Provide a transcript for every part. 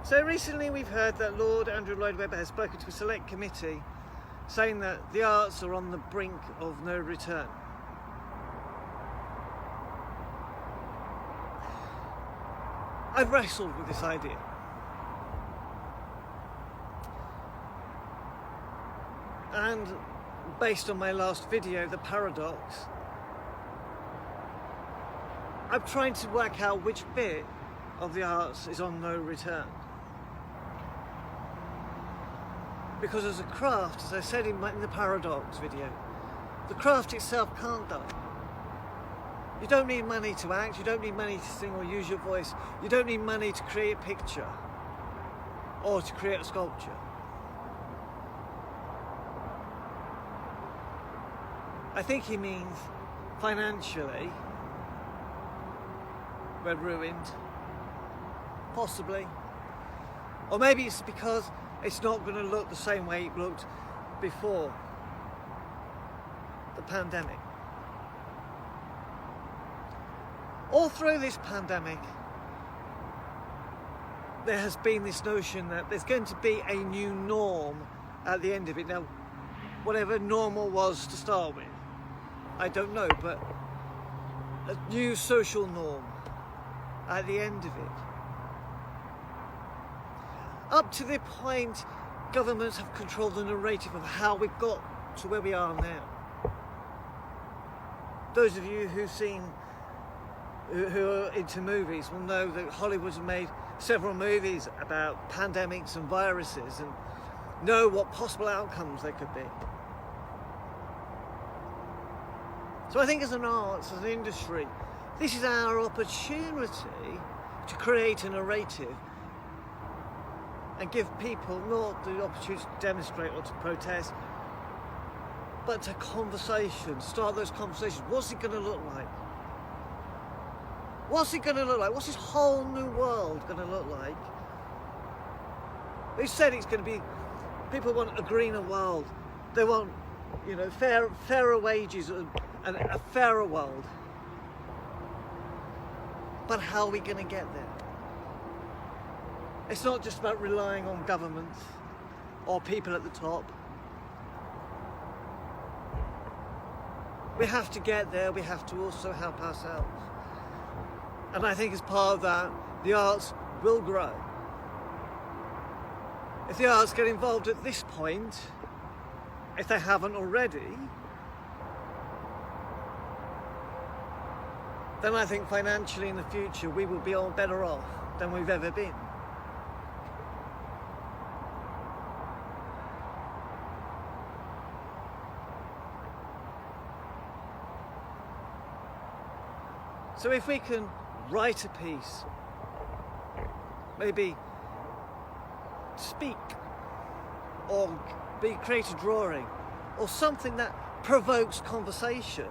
So recently we've heard that Lord Andrew Lloyd Webber has spoken to a select committee saying that the arts are on the brink of no return. I've wrestled with this idea. And based on my last video, The Paradox, I'm trying to work out which bit of the arts is on no return. Because as a craft, as I said in the Paradox video, the craft itself can't die. You don't need money to act, you don't need money to sing or use your voice, you don't need money to create a picture or to create a sculpture. I think he means financially we're ruined, possibly. Or maybe it's because it's not going to look the same way it looked before the pandemic. All through this pandemic, there has been this notion that there's going to be a new norm at the end of it. Now, whatever normal was to start with, I don't know, but a new social norm at the end of it. Up to the point, governments have controlled the narrative of how we've got to where we are now. Those of you who are into movies will know that Hollywood's made several movies about pandemics and viruses and know what possible outcomes there could be. So I think as an arts, as an industry, this is our opportunity to create a narrative and give people not the opportunity to demonstrate or to protest, but to conversation, start those conversations. What's it going to look like? What's it going to look like? What's this whole new world going to look like? They said it's going to be, people want a greener world. They want, fairer wages and a fairer world. But how are we going to get there? It's not just about relying on governments or people at the top. We have to get there, we have to also help ourselves. And I think as part of that, the arts will grow. If the arts get involved at this point, if they haven't already, then I think financially in the future we will be all better off than we've ever been. So if we can write a piece, maybe speak, or create a drawing, or something that provokes conversation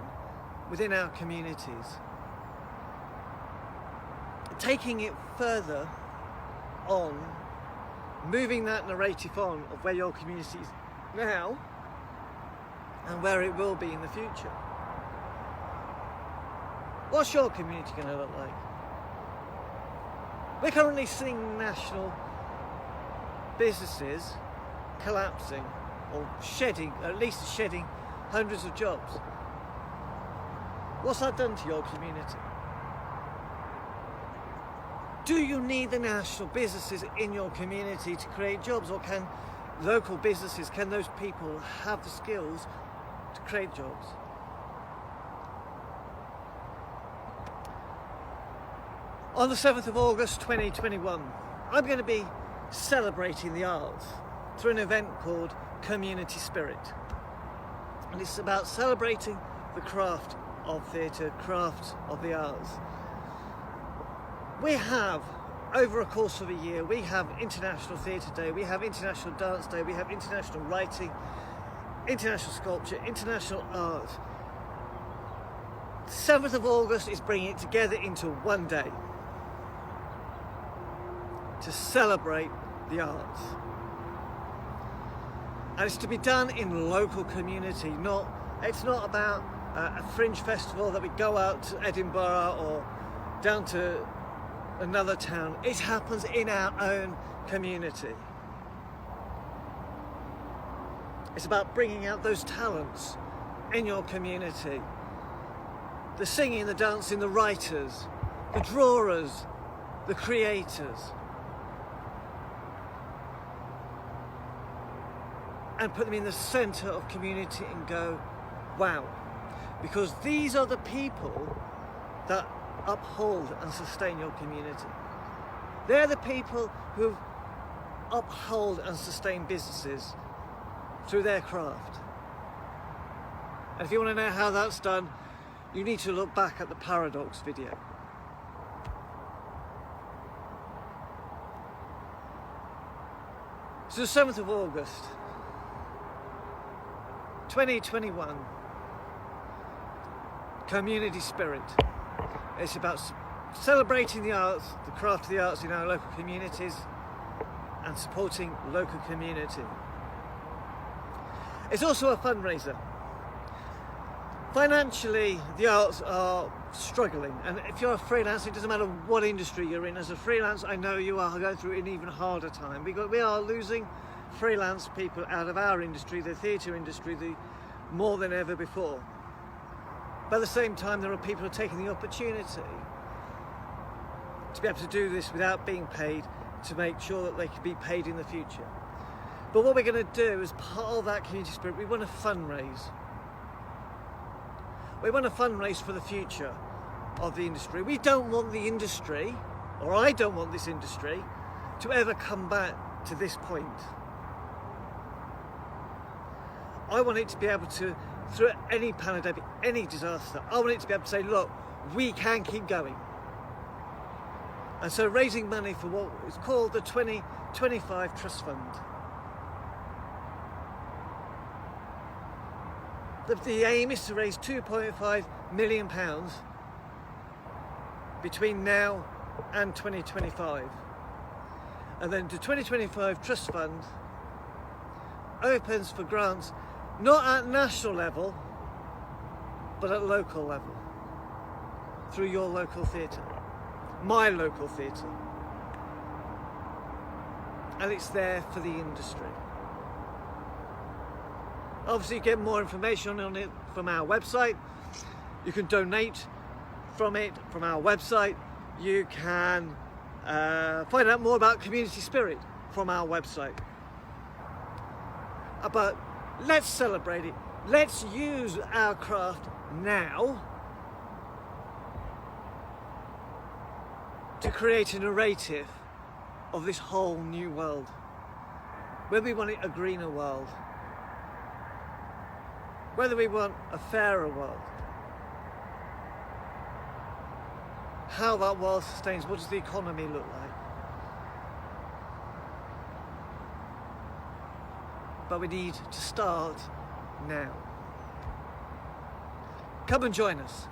within our communities, taking it further on, moving that narrative on of where your community is now and where it will be in the future. What's your community going to look like? We're currently seeing national businesses collapsing or shedding, at least shedding hundreds of jobs. What's that done to your community? Do you need the national businesses in your community to create jobs, or can local businesses, can those people have the skills to create jobs? On the 7th of August 2021, I'm going to be celebrating the arts through an event called Community Spirit. And it's about celebrating the craft of theatre, craft of the arts. We have, over a course of a year, we have International Theatre Day, we have International Dance Day, we have International Writing, International Sculpture, International Art. 7th of August is bringing it together into one day to celebrate the arts. And it's to be done in local community. It's not about a fringe festival that we go out to Edinburgh or down to another town. It happens in our own community. It's about bringing out those talents in your community. The singing, the dancing, the writers, the drawers, the creators. And put them in the centre of community and go, wow. Because these are the people that uphold and sustain your community. They're the people who uphold and sustain businesses through their craft. And if you want to know how that's done, you need to look back at the Paradox video. So the 7th of August, 2021, community spirit. It's about celebrating the arts, the craft of the arts in our local communities and supporting local community. It's also a fundraiser. Financially, the arts are struggling, and if you're a freelancer, it doesn't matter what industry you're in. As a freelance, I know you are going through an even harder time because we are losing freelance people out of our industry, the theatre industry, more than ever before. But at the same time, there are people who are taking the opportunity to be able to do this without being paid, to make sure that they can be paid in the future. But what we're going to do as part of that community spirit, we want to fundraise. We want to fundraise for the future of the industry. We don't want the industry, or I don't want this industry, to ever come back to this point. I want it to be able to, through any pandemic, any disaster, I want it to be able to say, look, we can keep going. And so raising money for what is called the 2025 Trust Fund. The aim is to raise £2.5 million between now and 2025. And then the 2025 Trust Fund opens for grants not at national level, but at local level, through your local theatre, my local theatre. And it's there for the industry. Obviously, you get more information on it from our website. You can donate from it from our website. You can find out more about community spirit from our website. But let's celebrate it. Let's use our craft now to create a narrative of this whole new world. Whether we want it a greener world, whether we want a fairer world, how that world sustains, what does the economy look like? But we need to start now. Come and join us.